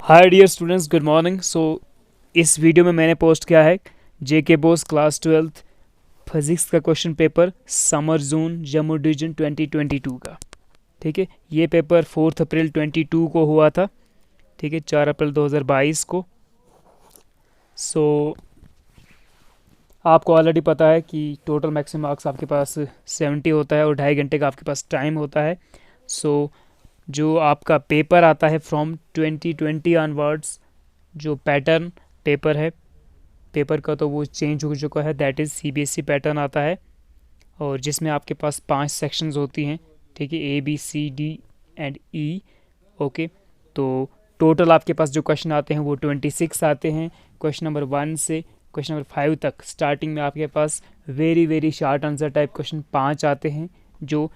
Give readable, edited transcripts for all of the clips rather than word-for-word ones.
हाय dear students, good morning. इस video में मैंने पोस्ट किया है J K BOSE class 12th physics का question paper summer zone Jammu division 2022 का। ठीक है, ये पेपर 4 अप्रैल 22 को हुआ था। ठीक है, 4 अप्रैल 2022 को। आपको ऑलरेडी पता है कि टोटल मैक्सिमम मार्क्स आपके पास 70 होता है और 2.5 घंटे का आपके पास टाइम होता है। जो आपका पेपर आता है फ्रॉम 2020 ऑनवर्ड्स, जो पैटर्न पेपर है पेपर का, तो वो चेंज हो चुका है। दैट इज़ सीबीएसई पैटर्न आता है, और जिसमें आपके पास 5 सेक्शंस होती हैं। ठीक है, A B C D and E. Okay, तो टोटल आपके पास जो क्वेश्चन आते हैं वो 26 आते हैं। क्वेश्चन नंबर 1 से क्वेश्चन नंबर 5 तक स्टार्टिंग में आपके पास very short answer type question 5 आते हैं, जो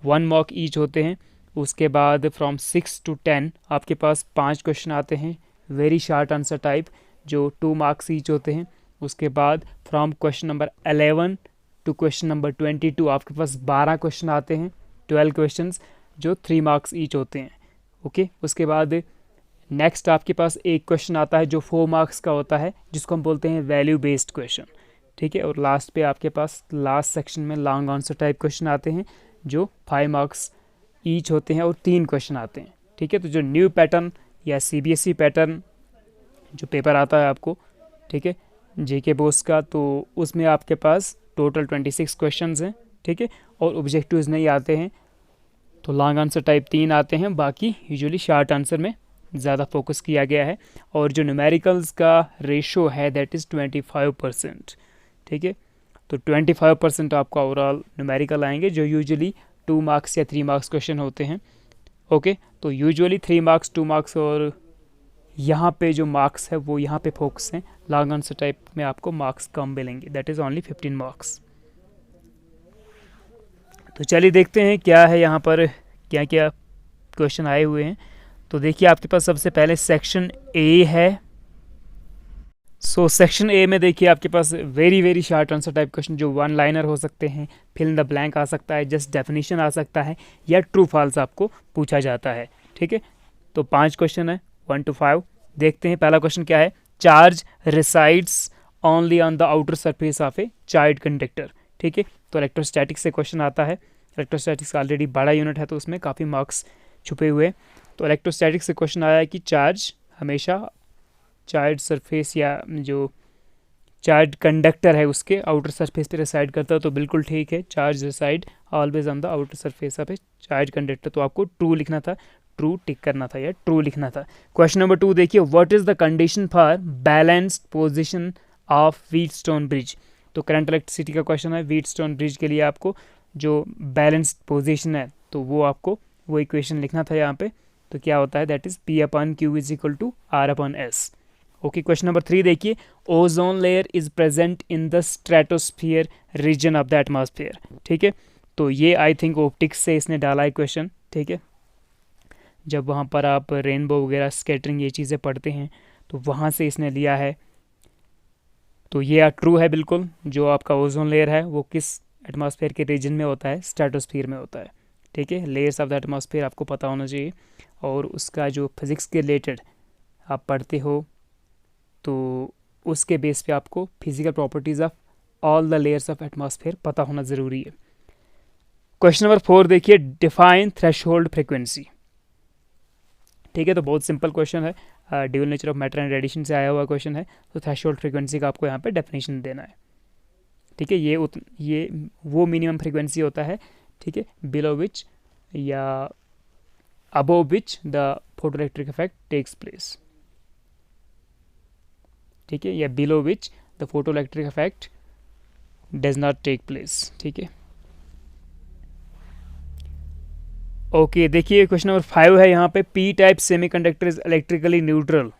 1 मार्क ईच होते हैं। उसके बाद फ्रॉम 6 to 10 आपके पास 5 क्वेश्चन आते हैं वेरी शॉर्ट आंसर टाइप, जो 2 मार्क्स ईच होते हैं। उसके बाद from question number 11 to question number 22 आपके पास 12 क्वेश्चन आते हैं, 12 क्वेश्चंस, जो 3 मार्क्स ईच होते हैं। ओके, उसके बाद नेक्स्ट आपके पास एक क्वेश्चन आता है जो 4 मार्क्स का होता है, जिसको हम बोलते हैं वैल्यू बेस्ड क्वेश्चन। ठीक है, और लास्ट पे आपके पास लास्ट सेक्शन में लॉन्ग आंसर टाइप क्वेश्चन आते हैं, जो 5 मार्क्स ईच होते हैं और 3 क्वेश्चन आते हैं। ठीक है, तो जो न्यू पैटर्न या सीबीएसई पैटर्न जो पेपर आता है आपको, ठीक है, जेके बोस का, तो उसमें आपके पास टोटल 26 क्वेश्चंस हैं। ठीक है, और ऑब्जेक्टिव्स नहीं आते हैं, तो लॉन्ग आंसर टाइप 3 आते हैं, बाकी यूजुअली शॉर्ट आंसर में ज़्यादा फोकस किया गया है। और जो न्यूमेरिकल्स का रेशो है दैट इज़ 25%। ठीक है, तो 25% आपका ओवरऑल न्यूमेरिकल आएंगे, जो यूजुअली 2 मार्क्स या 3 मार्क्स क्वेश्चन होते हैं। ओके, तो यूजुअली 3 मार्क्स 2 मार्क्स, और यहाँ पे जो मार्क्स है वो यहाँ पे फोकस हैं। लॉन्ग आंसर टाइप में आपको मार्क्स कम मिलेंगे, दैट इज़ ओनली 15 मार्क्स। तो चलिए देखते हैं क्या है यहाँ पर, क्या क्या क्वेश्चन आए हुए हैं। तो देखिए, आपके पास सबसे पहले सेक्शन ए है। सेक्शन ए में देखिए आपके पास very short answer type question, जो 1 लाइनर हो सकते हैं, फिल इन द ब्लैंक आ सकता है, जस्ट डेफिनेशन आ सकता है, या ट्रू फॉल्स आपको पूछा जाता है। ठीक है, तो 5 क्वेश्चन है 1 to 5। देखते हैं पहला क्वेश्चन क्या है। Charge resides only on the outer surface of a charge conductor. ठीक है, तो इलेक्ट्रोस्टैटिक्स से क्वेश्चन आता है। इलेक्ट्रोस्टैटिक्स ऑलरेडी बड़ा यूनिट है, तो उसमें काफ़ी मार्क्स छुपे हुए हैं। तो इलेक्ट्रोस्टैटिक्स से क्वेश्चन आया है कि चार्ज हमेशा चार्ज सरफेस या जो चार्ज कंडक्टर है उसके आउटर सरफेस पे रिसाइड करता है, तो बिल्कुल ठीक है। Charge reside always on the outer surface of a charge conductor, तो आपको ट्रू लिखना था, ट्रू टिक करना था या ट्रू लिखना था। क्वेश्चन नंबर 2 देखिए, what is the condition for balanced position of Wheatstone bridge. तो करंट इलेक्ट्रिसिटी का क्वेश्चन है। व्हीटस्टोन ब्रिज के लिए आपको जो बैलेंस्ड पोजीशन है, तो वो आपको वो इक्वेशन लिखना था यहाँ पे। तो क्या होता है, that is P/Q is equal to R/S। Okay, question number 3 देखिए, ozone layer is present in the stratosphere region of the atmosphere. ठीक है, तो ये आई थिंक ऑप्टिक्स से इसने डाला है क्वेश्चन। ठीक है, जब वहाँ पर आप रेनबो वगैरह स्कैटरिंग ये चीज़ें पढ़ते हैं, तो वहाँ से इसने लिया है। तो ये ट्रू है बिल्कुल। जो आपका ओजोन लेयर है वो किस एटमॉस्फेयर के रीजन में होता है, स्ट्रेटोस्फियर में होता है। ठीक है, लेयर्स ऑफ द एटमॉस्फेयर आपको पता होना चाहिए, और उसका जो फिज़िक्स के रिलेटेड आप पढ़ते हो, तो उसके बेस पे आपको physical properties of all the layers of atmosphere पता होना ज़रूरी है। क्वेश्चन नंबर 4 देखिए, डिफाइन थ्रेशोल्ड फ्रीक्वेंसी। ठीक है, तो बहुत सिंपल क्वेश्चन है, dual nature of matter and radiation से आया हुआ क्वेश्चन है। तो थ्रेशोल्ड फ्रीक्वेंसी का आपको यहाँ पे डेफिनेशन देना है। ठीक है, ये वो मिनिमम फ्रीक्वेंसी होता है, ठीक है, बिलो विच या above which the photoelectric effect takes place. ठीक है, या below which the photoelectric effect does not take place. ठीक है, ओके, देखिए क्वेश्चन नंबर 5 है यहाँ पे, P type semiconductor is electrically neutral.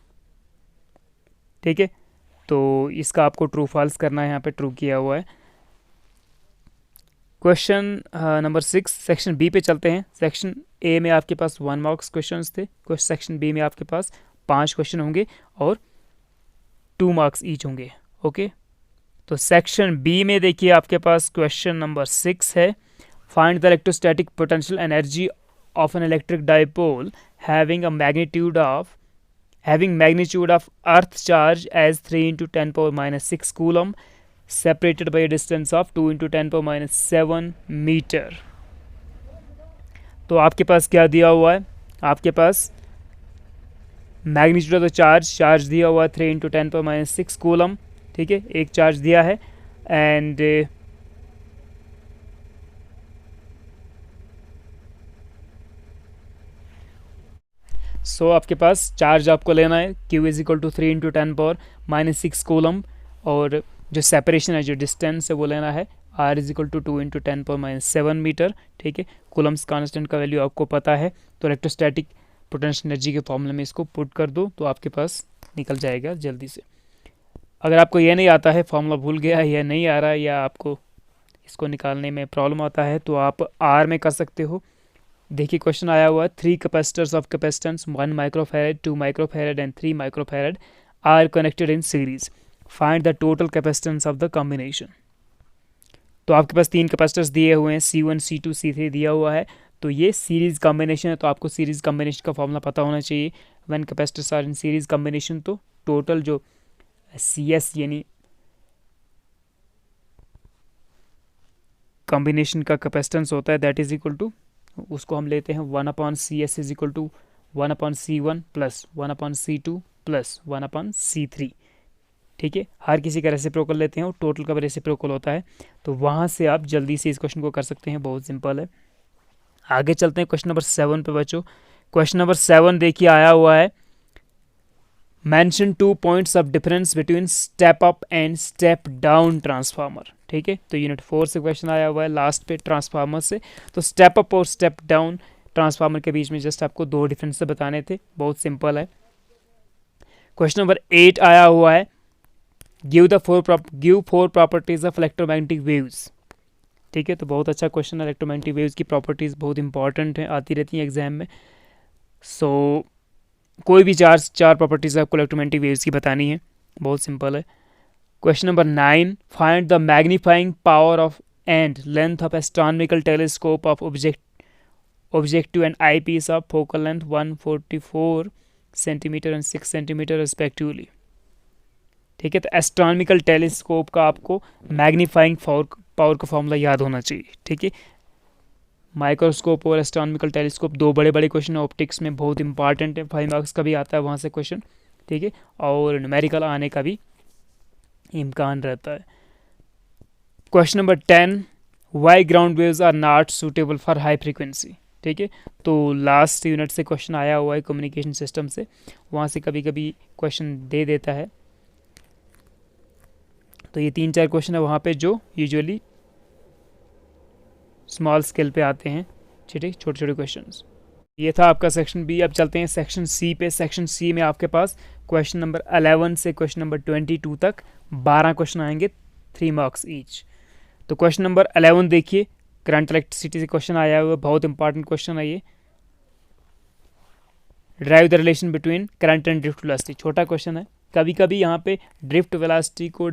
ठीक है, तो इसका आपको ट्रू फॉल्स करना है, यहाँ पे ट्रू किया हुआ है। क्वेश्चन नंबर 6 सेक्शन बी पे चलते हैं। सेक्शन ए में आपके पास 1 मार्क्स क्वेश्चंस थे, सेक्शन बी में आपके पास 5 क्वेश्चन होंगे और 2 मार्क्स ईच होंगे। ओके, तो सेक्शन बी में देखिए आपके पास क्वेश्चन नंबर 6 है, find the electrostatic potential energy of an electric dipole having a magnitude of having magnitude of earth charge as 3 × 10⁻⁻6 coulomb separated by distance of 2 × 10⁻7 metre. तो आपके पास क्या दिया हुआ है, आपके पास मैग्नीट्यूड ऑफ द चार्ज दिया हुआ है 3 × 10⁻6 कूलम, ठीक है, एक चार्ज दिया है। एंड सो आपके पास चार्ज आपको लेना है Q is equal to 3 × 10⁻⁻6 coulomb, और जो सेपरेशन है, जो डिस्टेंस है, वो लेना है R is equal to 2 × 10⁻7 metre, ठीक है। कूलम्स कांस्टेंट का वैल्यू आपको पता है, तो इलेक्ट्रोस्टैटिक पोटेंशियल एनर्जी के फॉर्मूले में इसको पुट कर दो तो आपके पास निकल जाएगा जल्दी से। अगर आपको ये नहीं आता है, फॉर्मूला भूल गया है या नहीं आ रहा है, या आपको इसको निकालने में प्रॉब्लम आता है, तो आप R में कर सकते हो। देखिए क्वेश्चन आया हुआ है 3 capacitors of capacitance 1 microfarad 2 microfarad and 3 microfarad are connected in series, find the total capacitance of the combination. तो आपके पास 3 कैपेसिटर्स दिए हुए हैं, C1 C2 C3 दिया हुआ है, तो ये सीरीज कॉम्बिनेशन है, तो आपको सीरीज कॉम्बिनेशन का फॉर्मूला पता होना चाहिए। When capacitors are in series combination, तो टोटल जो CS यानी कॉम्बिनेशन का कैपेसिटेंस होता है, दैट इज इक्वल टू, उसको हम लेते हैं 1/CS is equal to 1/C1 plus 1/C2 plus 1/C3, ठीक है। हर किसी का रेसिप्रोकल लेते हैं और टोटल का भी रेसिप्रोकल होता है, तो वहाँ से आप जल्दी से इस क्वेश्चन को कर सकते हैं, बहुत सिंपल है। आगे चलते हैं क्वेश्चन नंबर 7 पे बच्चों। क्वेश्चन नंबर 7 देखिए आया हुआ है, mention 2 points of difference between step up and step down transformer, ठीक है। तो यूनिट 4 से क्वेश्चन आया हुआ है लास्ट पे ट्रांसफार्मर से। तो स्टेप अप और स्टेप डाउन ट्रांसफार्मर के बीच में जस्ट आपको 2 डिफरेंस बताने थे, बहुत सिंपल है। क्वेश्चन नंबर 8 आया हुआ है, give 4 properties of electromagnetic waves, ठीक है। तो बहुत अच्छा क्वेश्चन है, इलेक्ट्रोमैग्नेटिक वेव्स की प्रॉपर्टीज बहुत इंपॉर्टेंट है, आती रहती हैं एग्जाम में। सो कोई भी चार प्रॉपर्टीज आपको इलेक्ट्रोमैग्नेटिक वेव्स की बतानी है, बहुत सिंपल है। Question number 9, find the magnifying power of and length of astronomical telescope of objective and eyepiece of focal length 144 centimetre and 6 centimetre respectively, ठीक है। तो एस्ट्रोनॉमिकल टेलीस्कोप का आपको मैग्नीफाइंग पावर का फॉर्मूला याद होना चाहिए, ठीक है। माइक्रोस्कोप और एस्ट्रोनॉमिकल टेलीस्कोप 2 बड़े बड़े क्वेश्चन ऑप्टिक्स में बहुत इंपॉर्टेंट है, 5 मार्क्स का भी आता है वहाँ से क्वेश्चन, ठीक है, और न्यूमेरिकल आने का भी इम्कान रहता है। Question number 10, why ground waves are not suitable for high frequency, ठीक है। तो लास्ट यूनिट से क्वेश्चन आया हुआ है कम्युनिकेशन सिस्टम से, वहाँ से कभी कभी क्वेश्चन दे देता है। तो ये 3-4 क्वेश्चन है वहाँ पे जो यूजुअली स्मॉल स्केल पे आते हैं, ठीक है, छोटे छोटे क्वेश्चंस। ये था आपका सेक्शन बी। अब चलते हैं सेक्शन सी पे। सेक्शन सी में आपके पास क्वेश्चन नंबर 11 से क्वेश्चन नंबर 22 तक 12 क्वेश्चन आएंगे, 3 मार्क्स ईच। तो क्वेश्चन नंबर 11 देखिए, करंट इलेक्ट्रिसिटी से क्वेश्चन आया हुआ है, बहुत इंपॉर्टेंट क्वेश्चन है ये। Drive the relation between current and drift velocity, छोटा क्वेश्चन है। कभी कभी यहाँ पे ड्रिफ्ट वेलोसिटी को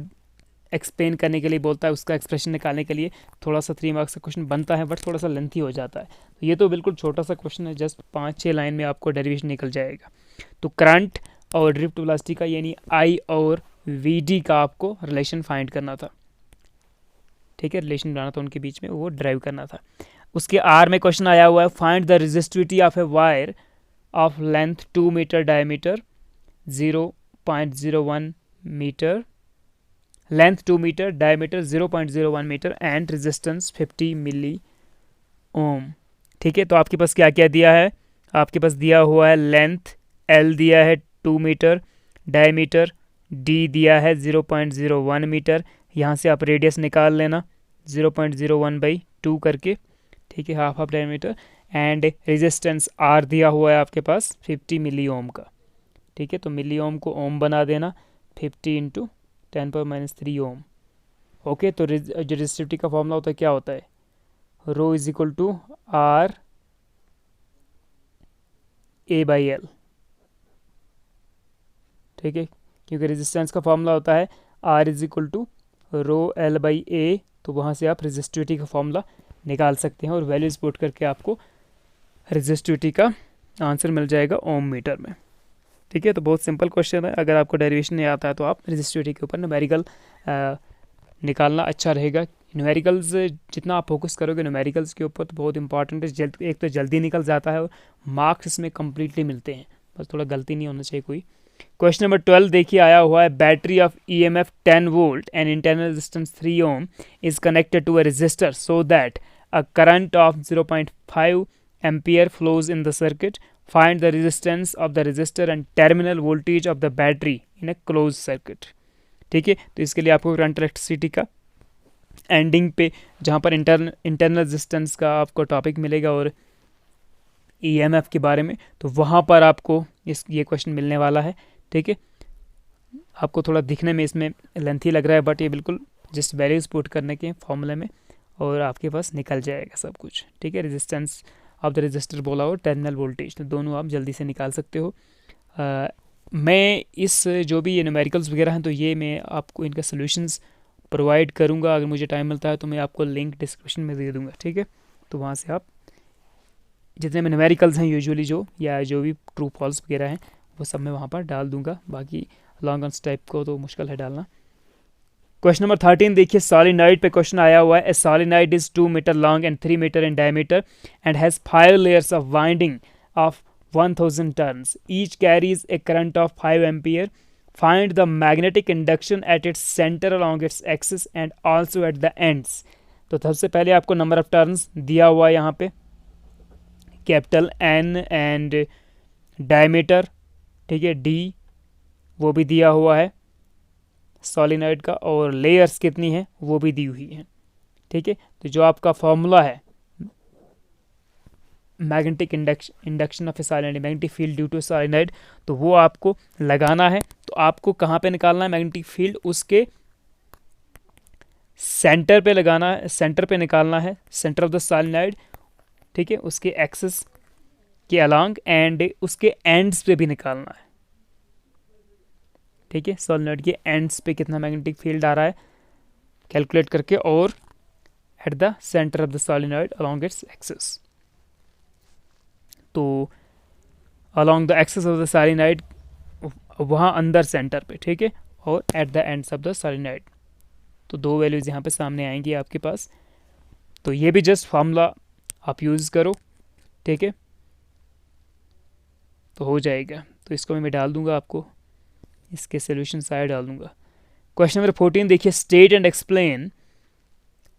एक्सप्लेन करने के लिए बोलता है, उसका एक्सप्रेशन निकालने के लिए थोड़ा सा 3 मार्क्स का क्वेश्चन बनता है, बट थोड़ा सा लेंथी हो जाता है। तो ये तो बिल्कुल छोटा सा क्वेश्चन है, जस्ट 5-6 लाइन में आपको डेरिवेशन निकल जाएगा। तो करंट और ड्रिफ्ट वेलोसिटी का यानी आई और वी का आपको रिलेशन फाइंड करना था, ठीक है, रिलेशन बनाना था उनके बीच में, वो ड्राइव करना था। उसके आर में क्वेश्चन आया हुआ है, find the resistivity of a wire of length 2 metre diameter 0.01 metre, length 2 metre diameter 0.01 metre and resistance 50 milliohm, ठीक है। तो आपके पास क्या क्या दिया है, आपके पास दिया हुआ है लेंथ L दिया है 2 मीटर, डायमीटर D दिया है 0.01 मीटर, यहाँ से आप रेडियस निकाल लेना 0.01/2 करके, ठीक है, half diameter, and resistance R दिया हुआ है आपके पास 50 मिली ओम का, ठीक है। तो मिली ओम को ओम बना देना, 50 × 10⁻³ ओम, ओके। तो जो रेजिस्टिविटी का फॉर्मूला होता है क्या होता है, rho is equal to R A/L, ठीक है, क्योंकि रेजिस्टेंस का फॉर्मूला होता है R is equal to rho L/A, तो वहाँ से आप रेजिस्टिविटी का फॉर्मूला निकाल सकते हैं और वैल्यूज पुट करके आपको रेजिस्टिविटी का आंसर मिल जाएगा ओम मीटर में। ठीक है, तो बहुत सिंपल क्वेश्चन है। अगर आपको डेरिवेशन नहीं आता है तो आप रेजिस्टिविटी के ऊपर न्यूमेरिकल निकालना अच्छा रहेगा। न्यूमेरिकल्स जितना आप फोकस करोगे न्यूमेरिकल्स के ऊपर तो बहुत इंपॉर्टेंट है। एक तो जल्दी निकल जाता है और मार्क्स इसमें कम्प्लीटली मिलते हैं, बस थोड़ा गलती नहीं होना चाहिए कोई। क्वेश्चन नंबर 12 देखिए आया हुआ है, battery of EMF 10 volt and internal resistance 3 ohm is connected to a resistor so that a current of 0.5 ampere flows in the circuit. Find the resistance of the resistor and terminal voltage of the battery in a close circuit. ठीक है, तो इसके लिए आपको current electricity का ending पे जहाँ पर इंटरनल रेजिस्टेंस का आपको टॉपिक मिलेगा और EMF के बारे में, तो वहाँ पर आपको ये क्वेश्चन मिलने वाला है। ठीक है, आपको थोड़ा दिखने में इसमें लेंथी लग रहा है बट ये बिल्कुल जस्ट वैल्यूज पुट करने के फॉर्मूले में और आपके पास निकल जाएगा सब कुछ। ठीक है, रेजिस्टेंस ऑफ द रजिस्टर बोला हो, टर्मिनल वोल्टेज, तो दोनों आप जल्दी से निकाल सकते हो। मैं इस जो भी ये न्यूमेरिकल्स वगैरह हैं तो ये मैं आपको इनका सोल्यूशंस प्रोवाइड करूँगा, अगर मुझे टाइम मिलता है तो मैं आपको लिंक डिस्क्रिप्शन में दे दूँगा। ठीक है, तो वहाँ से आप जितने में न्यूमेरिकल्स हैं यूजुअली जो या जो भी ट्रू फॉल्स वगैरह हैं वो सब मैं वहाँ पर डाल दूँगा। बाकी लॉन्ग आंसर टाइप को तो मुश्किल है डालना। क्वेश्चन नंबर 13 देखिए, सॉलिनॉइड पे क्वेश्चन आया हुआ है। A solenoid is 2 metre long and 3 metre in diameter and has 5 layers of winding of 1000 turns, each carries a current of 5 ampere. Find the magnetic induction at its centre along its axis and also at the ends. तो सबसे पहले आपको number of turns दिया हुआ है यहाँ पे, capital N and diameter, ठीक है, D वो भी दिया हुआ है सॉलिनॉइड का, और लेयर्स कितनी है वो भी दी हुई है। ठीक है, तो जो आपका फॉर्मूला है magnetic induction of a solenoid, magnetic field due to solenoid, तो वो आपको लगाना है। तो आपको कहाँ पे निकालना है मैग्नेटिक फील्ड, उसके सेंटर पे लगाना है, सेंटर पे निकालना है, सेंटर ऑफ द सॉलिनॉइड। ठीक है, उसके एक्सिस के अलॉन्ग एंड उसके एंड्स पे भी निकालना है। ठीक है, सॉलिनॉइड के एंड्स पे कितना मैग्नेटिक फील्ड आ रहा है कैलकुलेट करके, और at the centre of the solenoid along its axis. तो along the axis of the solenoid वहाँ अंदर सेंटर पे, ठीक है, और at the ends of the solenoid. तो दो वैल्यूज़ यहाँ पे सामने आएंगी आपके पास। तो ये भी जस्ट फार्मूला आप यूज़ करो। ठीक है, तो हो जाएगा। तो इसको मैं डाल दूंगा, आपको इसके सोल्यूशन साइड डाल दूंगा। क्वेश्चन नंबर 14 देखिए, state and explain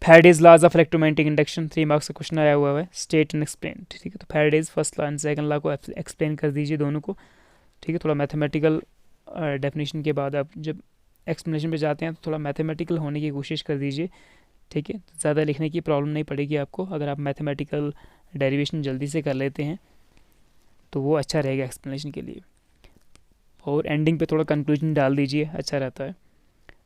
Faraday's laws of electromagnetic induction. 3 marks का क्वेश्चन आया हुआ है, स्टेट एंड एक्सप्लेन। ठीक है, तो Faraday's first law and second law को एक्सप्लेन कर दीजिए दोनों को। ठीक है, थोड़ा मैथमेटिकल डेफिनेशन के बाद आप जब एक्सप्लेनेशन पे जाते हैं तो थोड़ा मैथमेटिकल होने की कोशिश कर दीजिए। ठीक है, ज़्यादा लिखने की प्रॉब्लम नहीं पड़ेगी आपको, अगर आप मैथमेटिकल डेरिवेशन जल्दी से कर लेते हैं तो वो अच्छा रहेगा एक्सप्लेनेशन के लिए। और एंडिंग पे थोड़ा कंक्लूजन डाल दीजिए, अच्छा रहता है।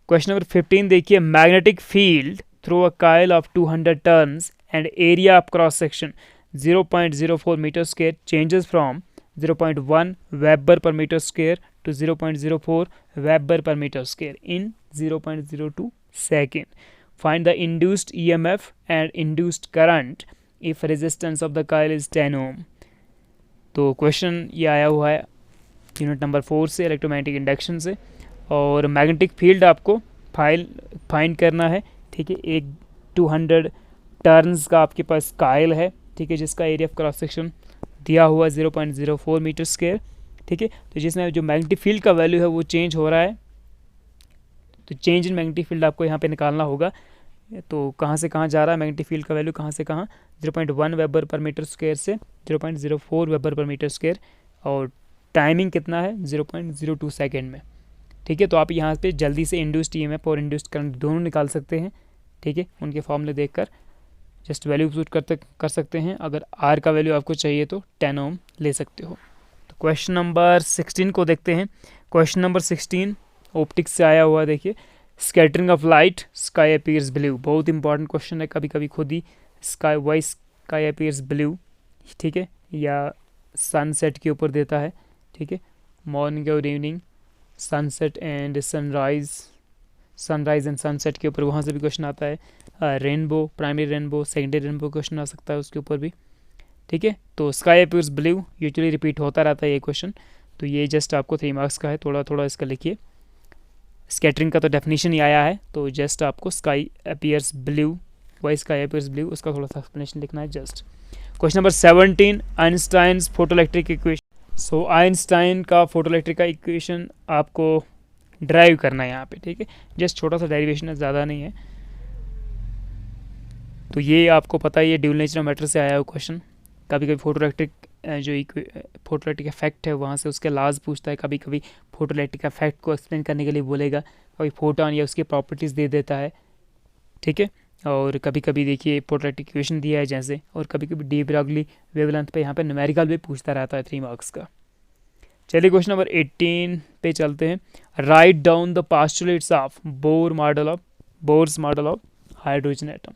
क्वेश्चन नंबर 15 देखिए, magnetic field through a coil of 200 turns and area of cross section 0.04 metre square changes from 0.1 weber per metre square to 0.04 Weber per meter square in 0.02 second. Find the induced EMF and induced current if resistance of the coil is 10 ohm. तो question ये आया हुआ है unit number 4 से, electromagnetic induction से, और magnetic field आपको find करना है। ठीक है, एक 200 टर्न्स का आपके पास कायल है, ठीक है, जिसका एरिया ऑफ क्रॉस सेक्शन दिया हुआ 0.04 मीटर स्क्वायर। ठीक है, तो जिसमें जो मैग्नेटिक फील्ड का वैल्यू है वो चेंज हो रहा है, तो चेंज इन मैग्नेटिक फील्ड आपको यहाँ पे निकालना होगा। तो कहाँ से कहाँ जा रहा है मैग्नेटिक फील्ड का वैल्यू, कहाँ से कहाँ, 0.1 वेबर पर मीटर स्क्वायर से 0.04 वेबर पर मीटर स्क्वायर, और टाइमिंग कितना है 0.02 सेकेंड में। ठीक है, तो आप यहाँ पे जल्दी से इंड्यूस्ड ईएमएफ और इंड्यूस्ड करंट दोनों निकाल सकते हैं। ठीक है, उनके फॉर्मूले देखकर जस्ट वैल्यू पुट कर सकते हैं। अगर आर का वैल्यू आपको चाहिए तो 10 ओम ले सकते हो। क्वेश्चन नंबर 16 को देखते हैं। क्वेश्चन नंबर 16 ऑप्टिक्स से आया हुआ, देखिए, scattering of light sky appears blue. बहुत इंपॉर्टेंट क्वेश्चन है, कभी कभी खुद ही स्काई अपीयर्स ब्लू, ठीक है, या सनसेट के ऊपर देता है। ठीक है, मॉर्निंग और evening, sunset and sunrise and sunset के ऊपर वहाँ से भी क्वेश्चन आता है। Rainbow, primary rainbow, secondary rainbow question आ सकता है उसके ऊपर भी। ठीक है, तो sky appears blue usually repeat होता रहता है ये क्वेश्चन। तो ये जस्ट आपको 3 मार्क्स का है, थोड़ा थोड़ा इसका लिखिए। स्कैटरिंग का तो डेफिनेशन ही आया है, तो जस्ट आपको sky appears blue, why sky appears blue, उसका थोड़ा सा एक्सप्लेनेशन लिखना है just. Question number 17, Einstein's photoelectric equation. So Einstein का फोटोइलेक्ट्रिक का इक्वेशन आपको ड्राइव करना है यहाँ पे, ठीक है। जस्ट छोटा सा डेरिवेशन है, ज़्यादा नहीं है। तो ये आपको पता ही है, ड्यूल नेचर ऑफ मैटर से आया हुआ क्वेश्चन। कभी कभी फोटोइलेक्ट्रिक जो फोटोइलेक्ट्रिक इफेक्ट है वहाँ से उसके लाज पूछता है, कभी कभी फोटोइलेक्ट्रिक इफेक्ट को एक्सप्लेन करने के लिए बोलेगा, कभी फोटोन या उसकी प्रॉपर्टीज़ दे देता है, ठीक है। और कभी कभी देखिए फोटोइलेक्ट्रिक इक्वेशन दिया है जैसे, और कभी कभी डी ब्रॉगली वेवलेंथ पे यहाँ पे न्यूमेरिकल भी पूछता रहता है 3 मार्क्स का। चलिए क्वेश्चन नंबर 18 पे चलते हैं। Write down the postulates of Bohr's model of hydrogen atom.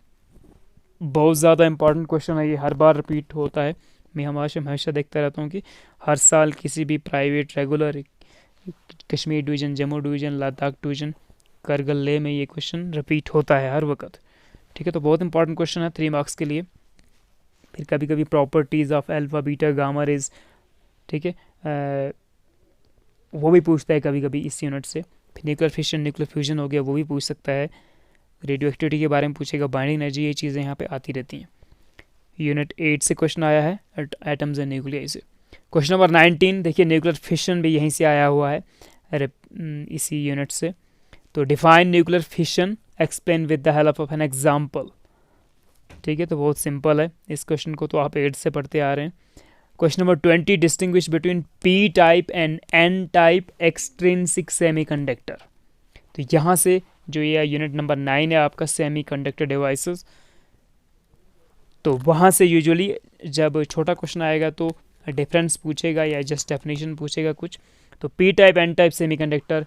बहुत ज़्यादा इंपॉर्टेंट क्वेश्चन है ये, हर बार रिपीट होता है। मैं हमेशा देखता रहता हूँ कि हर साल किसी भी private regular Kashmir division, Jammu division, Ladakh division, Kargil ले में ये क्वेश्चन रिपीट होता है हर वक्त, ठीक है। तो बहुत इंपॉर्टेंट क्वेश्चन है 3 मार्क्स के लिए। फिर कभी कभी properties of alpha beta gamma rays, ठीक है, वो भी पूछता है कभी कभी इस यूनिट से। फिर न्यूक्लियर फिशन, न्यूक्लियर फ्यूजन हो गया, वो भी पूछ सकता है। रेडियो एक्टिविटी के बारे में पूछेगा, बाइंडिंग एनर्जी, ये चीज़ें यहाँ पे आती रहती हैं। यूनिट 8 से क्वेश्चन आया है, एटम्स एंड न्यूक्लियाई से। क्वेश्चन नंबर 19 देखिए, न्यूक्लियर फिशन भी यहीं से आया हुआ है, इसी यूनिट से। तो define nuclear fission, explain with the help of an example, ठीक है। तो बहुत सिंपल है, इस क्वेश्चन को तो आप 8 से पढ़ते आ रहे हैं। Question number 20, distinguish between P type and N type extrinsic semiconductor. तो यहाँ से जो ये यूनिट नंबर 9 है आपका, सेमीकंडक्टर डिवाइसेस, तो वहाँ से यूजुअली जब छोटा क्वेश्चन आएगा तो डिफरेंस पूछेगा या जस्ट डेफिनेशन पूछेगा कुछ। तो P type N type semiconductor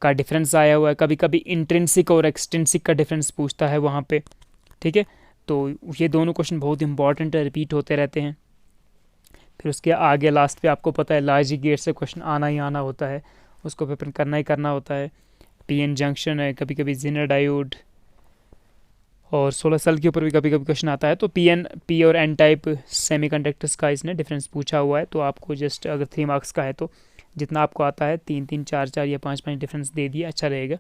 का डिफरेंस आया हुआ है, कभी कभी इंट्रिंसिक और एक्सट्रिंसिक का डिफरेंस पूछता है वहाँ पे, ठीक है। तो ये दोनों क्वेश्चन बहुत इंपॉर्टेंट है, रिपीट होते रहते हैं। फिर उसके आगे लास्ट पे आपको पता है लॉजिक गेट से क्वेश्चन आना ही आना होता है, उसको पेपर करना ही करना होता है। पीएन जंक्शन है, कभी कभी जिनर डायोड, और सोलर सेल के ऊपर भी कभी कभी क्वेश्चन आता है। तो पी और एन टाइप सेमीकंडक्टर्स का इसने डिफरेंस पूछा हुआ है। तो आपको जस्ट अगर 3 मार्क्स का है तो जितना आपको आता है 3-3, 4-4 या 5-5 डिफरेंस दे दिया, अच्छा रहेगा।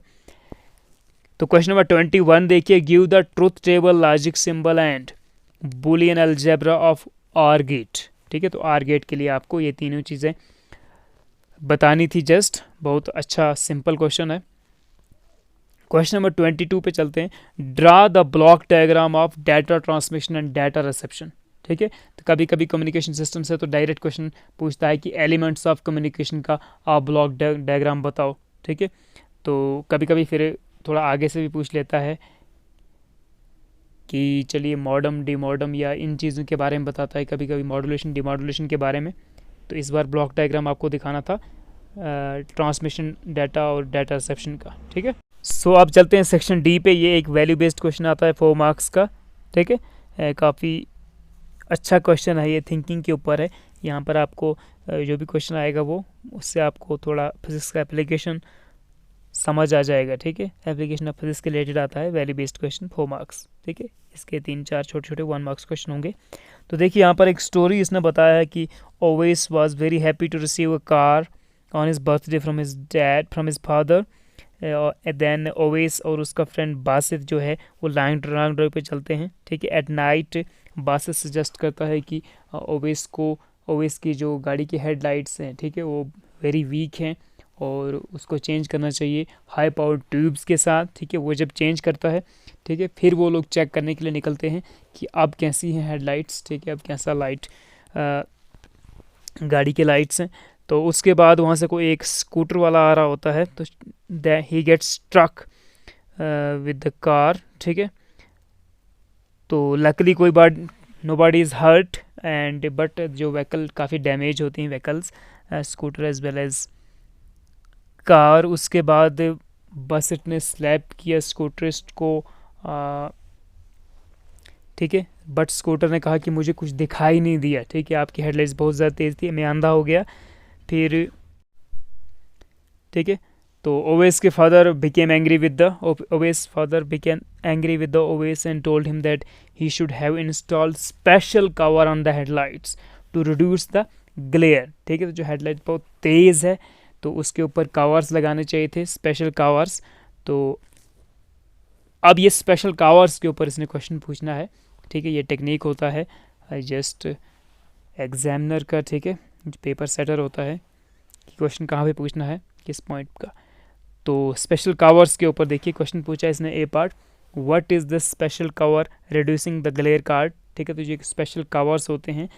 तो क्वेश्चन नंबर 21 देखिए, give the truth table, logic symbol and Boolean algebra of OR gate, ठीक है। तो आर गेट के लिए आपको ये तीनों चीज़ें बतानी थी जस्ट, बहुत अच्छा सिंपल क्वेश्चन है। क्वेश्चन नंबर 22 पे चलते हैं। Draw the block diagram of data transmission and data reception, ठीक है। तो कभी कभी कम्युनिकेशन सिस्टम से तो डायरेक्ट क्वेश्चन पूछता है कि एलिमेंट्स ऑफ कम्युनिकेशन का आप ब्लॉक डायग्राम बताओ, ठीक है। तो कभी कभी फिर थोड़ा आगे से भी पूछ लेता है कि चलिए मॉडम डीमॉडम या इन चीज़ों के बारे में बताता है, कभी कभी मॉड्यूलेशन डीमॉड्यूलेशन के बारे में। तो इस बार ब्लॉक डायग्राम आपको दिखाना था ट्रांसमिशन डाटा और डाटा रिसेप्शन का, ठीक है। सो अब चलते हैं सेक्शन डी पे। ये एक वैल्यू बेस्ड क्वेश्चन आता है 4 मार्क्स का, ठीक है। काफ़ी अच्छा क्वेश्चन है ये, थिंकिंग के ऊपर है। यहाँ पर आपको जो भी क्वेश्चन आएगा वो उससे आपको थोड़ा फिजिक्स का एप्लीकेशन समझ आ जाएगा, ठीक है। एप्लीकेशन ऑफ फिजिक्स के रिलेटेड आता है, वैल्यू बेस्ड क्वेश्चन 4 मार्क्स, ठीक है। इसके 3-4 छोटे छोटे 1 मार्क्स क्वेश्चन होंगे। तो देखिए यहाँ पर एक स्टोरी इसने बताया है कि Owais was very happy to receive a car on his birthday from his father. Then Owais और उसका फ्रेंड बासित जो है वो लॉन्ग ड्राइव पे चलते हैं, ठीक है। एट नाइट बासित सजेस्ट करता है कि ओवेस की जो गाड़ी की हेडलाइट्स हैं, ठीक है, वो वेरी वीक हैं और उसको चेंज करना चाहिए हाई पावर ट्यूब्स के साथ, ठीक है। वो जब चेंज करता है, ठीक है, फिर वो लोग चेक करने के लिए निकलते हैं कि अब कैसी हैं हेडलाइट्स, ठीक है, अब कैसा लाइट गाड़ी के लाइट्स हैं। तो उसके बाद वहाँ से कोई एक स्कूटर वाला आ रहा होता है, तो he gets struck with the car, ठीक है। तो लकली कोई बात, nobody is hurt and but जो व्हीकल काफ़ी डैमेज होती हैं vehicles, scooter as well as car. उसके बाद बस ने स्लैप किया स्कूटरिस्ट को, ठीक है, बट स्कूटर ने कहा कि मुझे कुछ दिखाई नहीं दिया, ठीक है, आपकी हेडलाइट्स बहुत ज़्यादा तेज़ थी, मैं अंधा हो गया। फिर ठीक है, तो ओवेस के father became angry with the Owais and told him that he should have installed special cover on the headlights to reduce the glare, ठीक है। तो जो हेडलाइट बहुत तेज़ है तो उसके ऊपर कवर्स लगाने चाहिए थे, स्पेशल कवर्स। तो अब ये स्पेशल कवर्स के ऊपर इसने क्वेश्चन पूछना है, ठीक है। ये टेक्निक होता है जस्ट एग्जामिनर का, ठीक है, जो पेपर सेटर होता है कि क्वेश्चन कहाँ पे पूछना है, किस पॉइंट का। तो स्पेशल कवर्स के ऊपर देखिए क्वेश्चन पूछा है इसने, a part, what is this special cover reducing the glare card, ठीक है। तो जो स्पेशल कवर्स होते हैं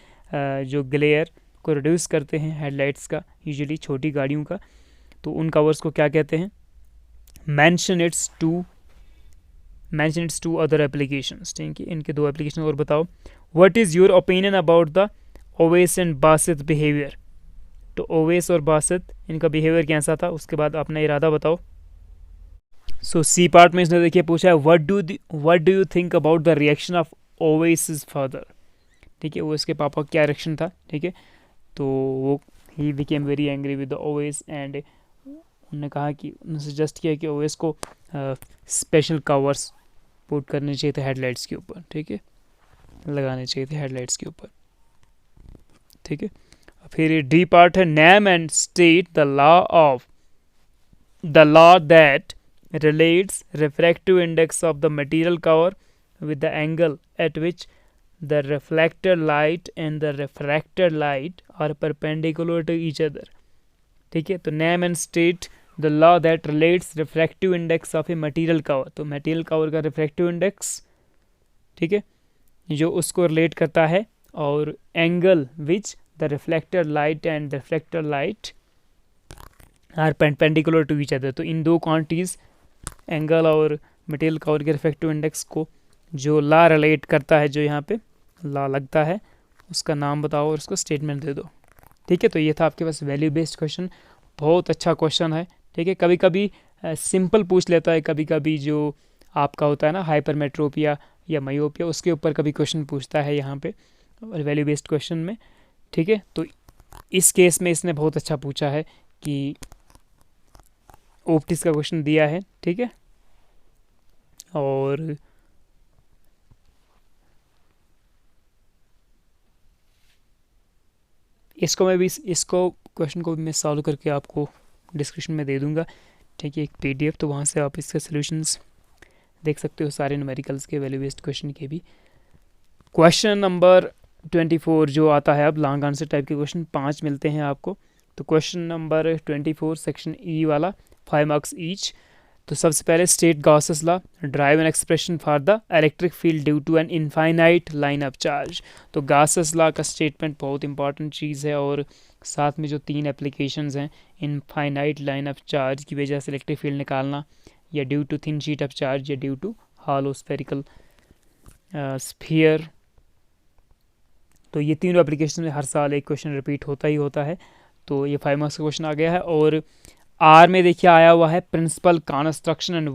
जो ग्लेयर को रिड्यूस करते हैं हेडलाइट्स का, यूजुअली छोटी गाड़ियों का, तो उन कवर्स को क्या कहते हैं। Mention its two other applications, ठीक है। इनके दो एप्लीकेशन और बताओ। What is your opinion about the Owais and Basit behaviour, तो ओवेस और बासित इनका बिहेवियर कैसा था, उसके बाद अपना इरादा बताओ। सो सी पार्ट में इसने देखिए पूछा है what do you think about the reaction of Owais father, ठीक है। वो इसके पापा का क्या रिएक्शन था, ठीक है। तो वो he became very angry with the Owais and उन्होंने कहा कि उन्होंने सजेस्ट किया कि ओवेस को स्पेशल कवर्स पुट करने चाहिए थे हेडलाइट्स के ऊपर, ठीक है, लगाने चाहिए थे हेडलाइट्स के ऊपर, ठीक है। फिर डी पार्ट है name and state the law that relates refractive index of the material cover with the angle at which the reflected light and the refracted light are perpendicular to each other, ठीक है। तो name and state the law that relates refractive index of a material cover, तो material cover का refractive index, ठीक है, जो उसको relate करता है, और angle which the reflected light and the refracted light are perpendicular to each other, तो इन दो क्वांटिटीज़ एंगल और मटेरियल कवर के रिफ्रैक्टिव इंडेक्स को जो ला रिलेट करता है, जो यहाँ पे ला लगता है, उसका नाम बताओ और उसको स्टेटमेंट दे दो, ठीक है। तो ये था आपके पास वैल्यू बेस्ड क्वेश्चन, बहुत अच्छा क्वेश्चन है, ठीक है। कभी कभी सिंपल पूछ लेता है, कभी कभी जो आपका होता है ना हाइपरमेट्रोपिया या मायोपिया, उसके ऊपर कभी क्वेश्चन पूछता है यहाँ पे वैल्यू बेस्ड क्वेश्चन में, ठीक है। तो इस केस में इसने बहुत अच्छा पूछा है कि ऑप्टिक्स का क्वेश्चन दिया है, ठीक है। और इसको क्वेश्चन को भी मैं सॉल्व करके आपको डिस्क्रिप्शन में दे दूंगा, ठीक है, एक पीडीएफ। तो वहाँ से आप इसके सॉल्यूशंस देख सकते हो, सारे न्यूमेरिकल्स के वैल्यू बेस्ड क्वेश्चन के भी। क्वेश्चन नंबर 24 जो आता है, अब लॉन्ग आंसर टाइप के क्वेश्चन 5 मिलते हैं आपको। तो क्वेश्चन नंबर 24 सेक्शन ई वाला, 5 मार्क्स ईच। तो सबसे पहले state Gauss's law, derive an expression for the electric field due to an infinite line of charge. तो गॉसेस लॉ का स्टेटमेंट बहुत इंपॉर्टेंट चीज़ है, और साथ में जो 3 एप्लीकेशंस हैं, इनफाइनाइट लाइन ऑफ चार्ज की वजह से इलेक्ट्रिक फील्ड निकालना, या due to thin sheet of charge, या due to hollow spherical sphere. तो ये तीनों एप्लीकेशन में हर साल एक क्वेश्चन रिपीट होता ही होता है। तो ये 5 मार्क्स का क्वेश्चन आ गया है। और आर में देखिए आया हुआ है principle construction and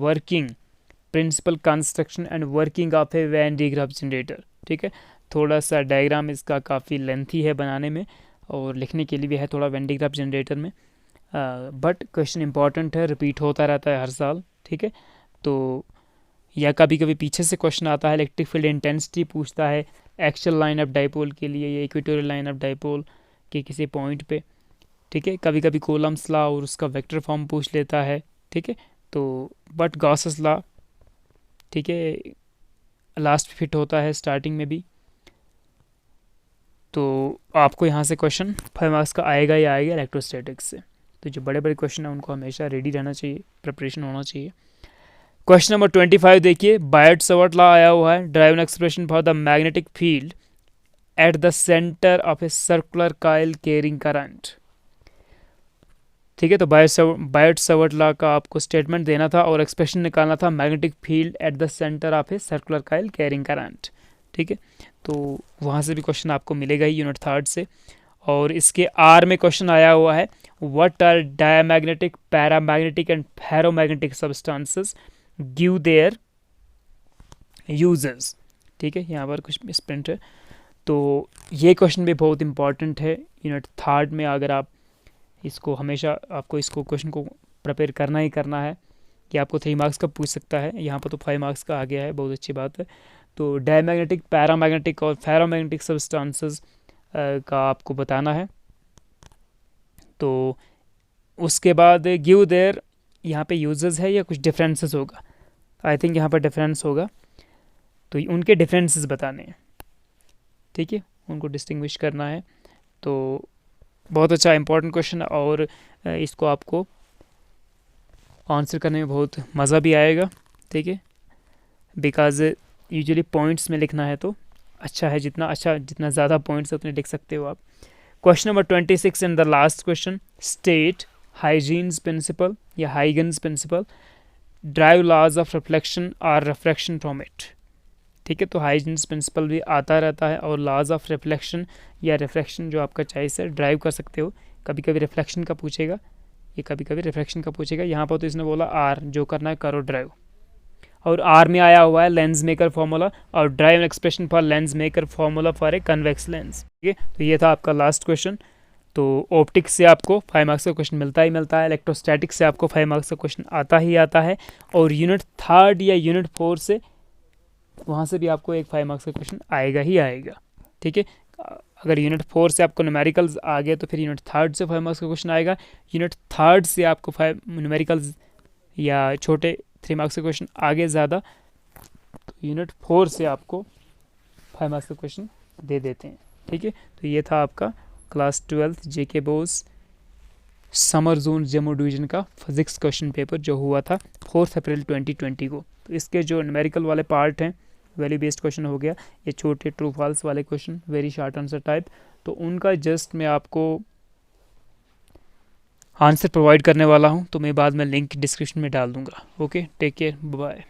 working of a Van de Graaff generator, ठीक है। थोड़ा सा डायग्राम इसका काफ़ी लेंथी है बनाने में, और लिखने के लिए भी है थोड़ा वैन डिग्राफ जनरेटर में, बट क्वेश्चन इंपॉर्टेंट है, रिपीट होता रहता है हर साल, ठीक है। तो या कभी कभी पीछे से क्वेश्चन आता है, इलेक्ट्रिक फील्ड इंटेंसिटी पूछता है एक्चुअल लाइन ऑफ डाइपोल के लिए, या इक्वेटोरियल लाइन ऑफ डाइपोल के किसी पॉइंट पे, ठीक है। कभी कभी कोलम्स लॉ और उसका वेक्टर फॉर्म पूछ लेता है, ठीक है। तो बट गॉसेस लॉ, ठीक है, लास्ट फिट होता है, स्टार्टिंग में भी। तो आपको यहाँ से क्वेश्चन 5 मार्क्स का आएगा ही आएगा इलेक्ट्रोस्टैटिक्स से। तो जो बड़े बड़े क्वेश्चन हैं उनको हमेशा रेडी रहना चाहिए, प्रिपरेशन होना चाहिए। क्वेश्चन नंबर 25 देखिए, बायट सवर्ट लॉ आया हुआ है, drive an expression for the magnetic field at the centre of a circular coil carrying current, ठीक है। तो बायट सवर्ट लॉ का आपको स्टेटमेंट देना था और एक्सप्रेशन निकालना था magnetic field at the centre of a circular coil carrying current, ठीक है। तो वहाँ से भी क्वेश्चन आपको मिलेगा ही यूनिट 3 से। और इसके आर में क्वेश्चन आया हुआ है, what are diamagnetic, paramagnetic and ferromagnetic substances, give their uses, ठीक है। यहाँ पर कुछ मिसप्रिंट है। तो ये क्वेश्चन भी बहुत इंपॉर्टेंट है यूनिट 3 में। अगर आप इसको हमेशा आपको इसको क्वेश्चन को प्रिपेयर करना ही करना है कि आपको 3 मार्क्स का पूछ सकता है, यहाँ पर तो 5 मार्क्स का आ गया है, बहुत अच्छी बात है। तो डायमैग्नेटिक, पैरामैग्नेटिक और फेरोमैग्नेटिक सब्सटेंसेस का आपको बताना है, तो उसके बाद गिव देयर, यहाँ पे यूजेस है या कुछ डिफरेंसेस होगा, आई थिंक यहाँ पर डिफरेंस होगा, तो उनके डिफरेंसेस बताने हैं, ठीक है, उनको डिस्टिंग्विश करना है। तो बहुत अच्छा इंपॉर्टेंट क्वेश्चन, और इसको आपको आंसर करने में बहुत मज़ा भी आएगा, ठीक है, बिकॉज यूजुअली पॉइंट्स में लिखना है तो अच्छा है, जितना ज़्यादा पॉइंट्स उतने लिख सकते हो आप। Question number 26 and the last question, state Huygens principle या Huygens principle derive laws of reflection और रिफ्रैक्शन फ्रॉम इट, ठीक है। तो हाइजीन्स प्रिंसिपल भी आता रहता है, और लॉज ऑफ रिफ्लेक्शन या रिफ्रैक्शन जो आपका चॉइस है ड्राइव कर सकते हो। कभी कभी रिफ्लेक्शन का पूछेगा, ये कभी कभी रिफ्रैक्शन का पूछेगा। यहाँ पर तो इसने बोला आर, जो करना है करो ड्राइव, और आर में आया हुआ है लेंस मेकर फॉर्मूला, और drive expression for Lenz maker formula for a convex lens, ठीक है। तो ये था आपका लास्ट क्वेश्चन। तो ऑप्टिक्स से आपको 5 मार्क्स का क्वेश्चन मिलता ही मिलता है, इलेक्ट्रोस्टैटिक्स से आपको 5 मार्क्स का क्वेश्चन आता ही आता है, और यूनिट 3 या यूनिट 4 से वहाँ से भी आपको एक 5 मार्क्स का क्वेश्चन आएगा ही आएगा, ठीक है। अगर यूनिट 4 से आपको न्यूमेरिकल्स आ गए तो फिर यूनिट 3 से 5 मार्क्स का क्वेश्चन आएगा। यूनिट 3 से आपको 5 न्यूमेरिकल्स या छोटे 3 मार्क्स का क्वेश्चन आगे ज़्यादा, तो यूनिट 4 से आपको 5 मार्क्स का क्वेश्चन दे देते हैं, ठीक है। तो ये था आपका class 12 J K BOSE summer zone Jammu division का फिजिक्स क्वेश्चन पेपर जो हुआ था 4 अप्रैल 2020 को। तो इसके जो न्यूमेरिकल वाले पार्ट हैं, वैल्यू बेस्ड क्वेश्चन हो गया, ये छोटे ट्रू फॉल्स वाले question very short answer type, तो उनका जस्ट मैं आपको आंसर प्रोवाइड करने वाला हूँ। तो मैं बाद में लिंक डिस्क्रिप्शन में डाल दूँगा। Okay, take care, bye.